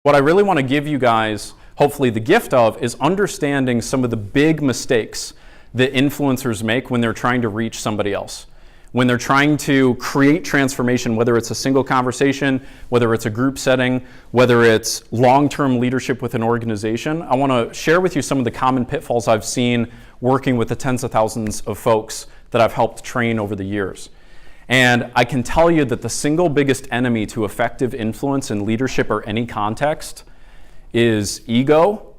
What I really want to give you guys, hopefully the gift of, is understanding some of the big mistakes that influencers make when they're trying to reach somebody else. When they're trying to create transformation, whether it's a single conversation, whether it's a group setting, whether it's long-term leadership with an organization, I want to share with you some of the common pitfalls I've seen working with the tens of thousands of folks that I've helped train over the years. And I can tell you that the single biggest enemy to effective influence in leadership or any context is ego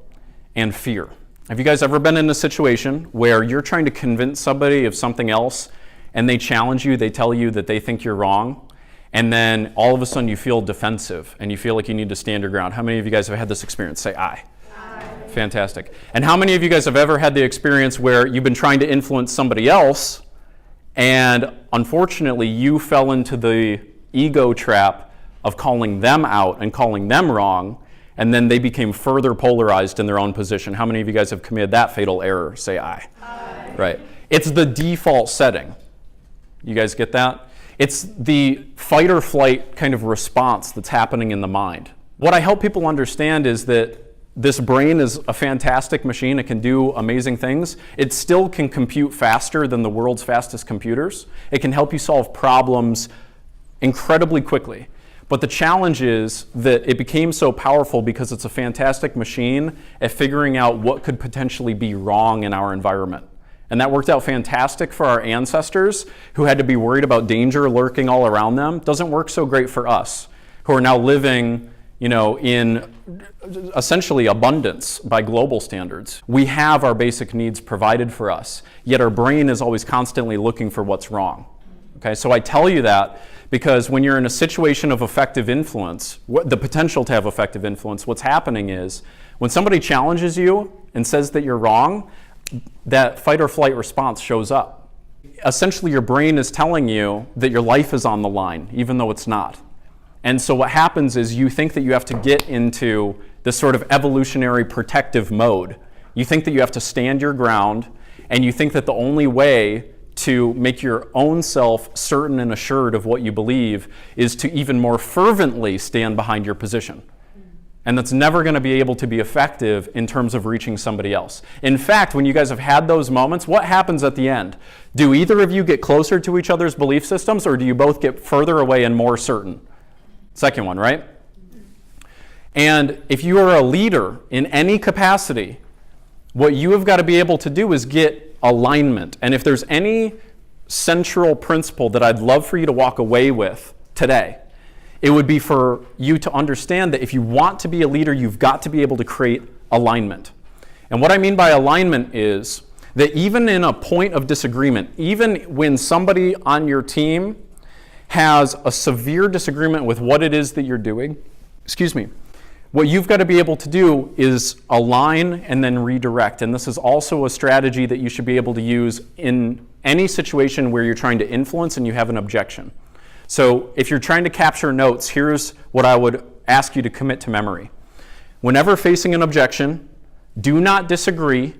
and fear. Have you guys ever been in a situation where you're trying to convince somebody of something else and they challenge you, they tell you that they think you're wrong, and then all of a sudden you feel defensive and you feel like you need to stand your ground? How many of you guys have had this experience? Say aye. Aye. Fantastic. And how many of you guys have ever had the experience where you've been trying to influence somebody else and unfortunately you fell into the ego trap of calling them out and calling them wrong, and then they became further polarized in their own position? How many of you guys have committed that fatal error? Say aye. Aye. Right. It's the default setting. You guys get that? It's the fight or flight kind of response that's happening in the mind. What I help people understand is that this brain is a fantastic machine. It can do amazing things. It still can compute faster than the world's fastest computers. It can help you solve problems incredibly quickly. But the challenge is that it became so powerful because it's a fantastic machine at figuring out what could potentially be wrong in our environment. And that worked out fantastic for our ancestors who had to be worried about danger lurking all around them. Doesn't work so great for us who are now living, in essentially abundance by global standards. We have our basic needs provided for us, yet our brain is always constantly looking for what's wrong. Okay, so I tell you that because when you're in a situation of effective influence, the potential to have effective influence, what's happening is when somebody challenges you and says that you're wrong, that fight or flight response shows up. Essentially, your brain is telling you that your life is on the line, even though it's not. And so what happens is you think that you have to get into this sort of evolutionary protective mode. You think that you have to stand your ground, and you think that the only way to make your own self certain and assured of what you believe is to even more fervently stand behind your position. And that's never going to be able to be effective in terms of reaching somebody else. In fact, when you guys have had those moments, what happens at the end? Do either of you get closer to each other's belief systems, or do you both get further away and more certain? Second one, right? And if you are a leader in any capacity, what you have got to be able to do is get alignment. And if there's any central principle that I'd love for you to walk away with today, it would be for you to understand that if you want to be a leader, you've got to be able to create alignment. And what I mean by alignment is that even in a point of disagreement, even when somebody on your team has a severe disagreement with what it is that you're doing, what you've got to be able to do is align and then redirect. And this is also a strategy that you should be able to use in any situation where you're trying to influence and you have an objection. So if you're trying to capture notes, here's what I would ask you to commit to memory. Whenever facing an objection, do not disagree,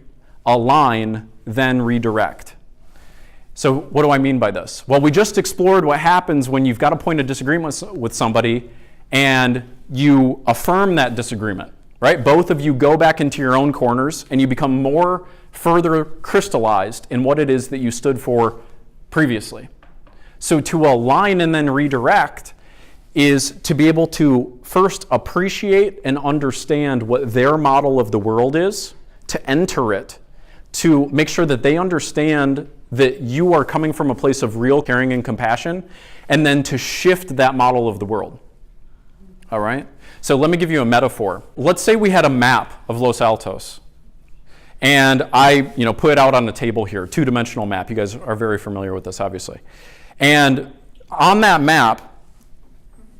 align, then redirect. So what do I mean by this? Well, we just explored what happens when you've got a point of disagreement with somebody and you affirm that disagreement, right? Both of you go back into your own corners and you become more further crystallized in what it is that you stood for previously. So to align and then redirect is to be able to first appreciate and understand what their model of the world is, to enter it, to make sure that they understand that you are coming from a place of real caring and compassion, and then to shift that model of the world. All right? So let me give you a metaphor. Let's say we had a map of Los Altos. And I put it out on the table here, two-dimensional map. You guys are very familiar with this, obviously. And on that map,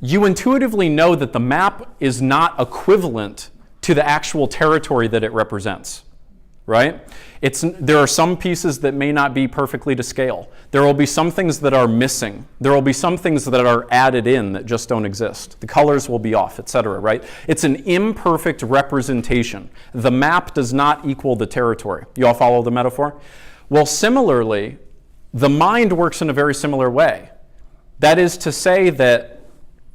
you intuitively know that the map is not equivalent to the actual territory that it represents, right? There are some pieces that may not be perfectly to scale. There will be some things that are missing. There will be some things that are added in that just don't exist. The colors will be off, etc., right? It's an imperfect representation. The map does not equal the territory. You all follow the metaphor? Well, similarly, the mind works in a very similar way. That is to say that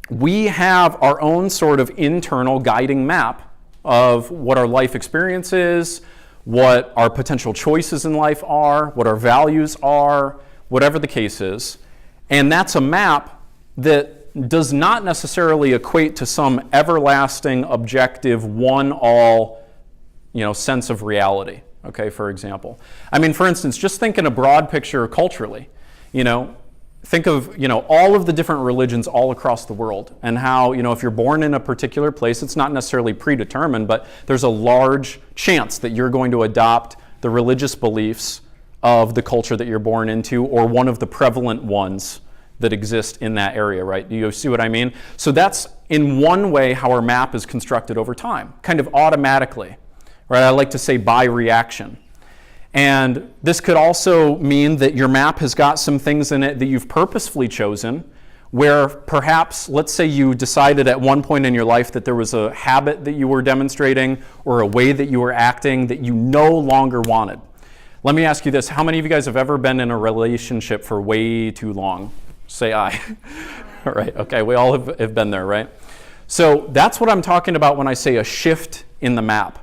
we have our own sort of internal guiding map of what our life experience is, what our potential choices in life are, what our values are, whatever the case is. And that's a map that does not necessarily equate to some everlasting, objective, one-all, sense of reality, okay, for example. I mean, for instance, just think in a broad picture culturally, think of, all of the different religions all across the world and how, if you're born in a particular place, it's not necessarily predetermined, but there's a large chance that you're going to adopt the religious beliefs of the culture that you're born into or one of the prevalent ones that exist in that area, right? Do you see what I mean? So that's in one way how our map is constructed over time, kind of automatically, right? I like to say by reaction. And this could also mean that your map has got some things in it that you've purposefully chosen, where perhaps, let's say you decided at one point in your life that there was a habit that you were demonstrating or a way that you were acting that you no longer wanted. Let me ask you this. How many of you guys have ever been in a relationship for way too long? Say aye. All right, okay, we all have been there, right? So that's what I'm talking about when I say a shift in the map.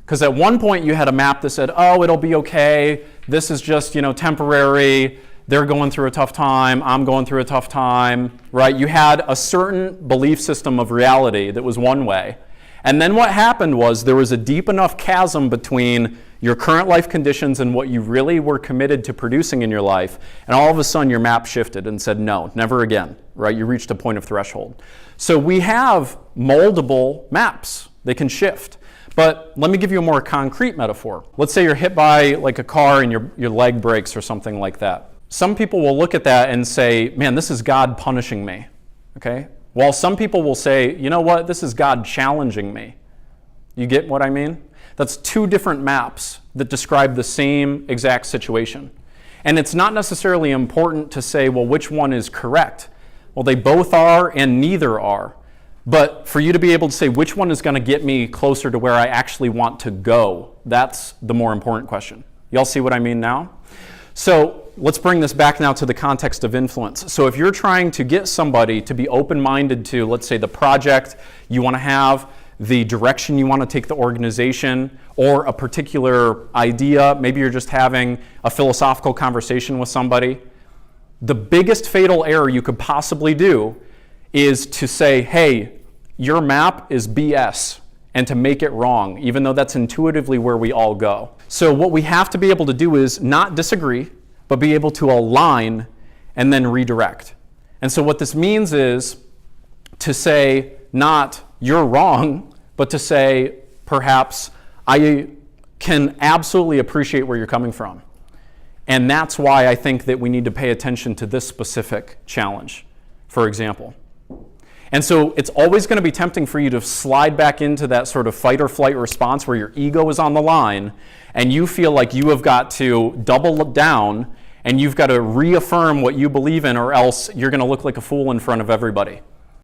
Because at one point you had a map that said, oh, it'll be okay, this is just, temporary, they're going through a tough time, I'm going through a tough time, right? You had a certain belief system of reality that was one way. And then what happened was there was a deep enough chasm between your current life conditions and what you really were committed to producing in your life, and all of a sudden your map shifted and said, no, never again, right? You reached a point of threshold. So we have moldable maps. They can shift. But let me give you a more concrete metaphor. Let's say you're hit by like a car and your leg breaks or something like that. Some people will look at that and say, man, this is God punishing me, okay? While some people will say, you know what, this is God challenging me. You get what I mean? That's two different maps that describe the same exact situation. And it's not necessarily important to say, well, which one is correct? Well, they both are and neither are. But for you to be able to say which one is going to get me closer to where I actually want to go, that's the more important question. Y'all see what I mean now? So let's bring this back now to the context of influence. So if you're trying to get somebody to be open-minded to, let's say, the project you want to have, the direction you want to take the organization, or a particular idea, maybe you're just having a philosophical conversation with somebody, the biggest fatal error you could possibly do is to say, hey, your map is BS, and to make it wrong, even though that's intuitively where we all go. So what we have to be able to do is not disagree, but be able to align and then redirect. And so what this means is to say not you're wrong, but to say perhaps I can absolutely appreciate where you're coming from. And that's why I think that we need to pay attention to this specific challenge, for example. And so it's always going to be tempting for you to slide back into that sort of fight or flight response where your ego is on the line and you feel like you have got to double down and you've got to reaffirm what you believe in, or else you're going to look like a fool in front of everybody.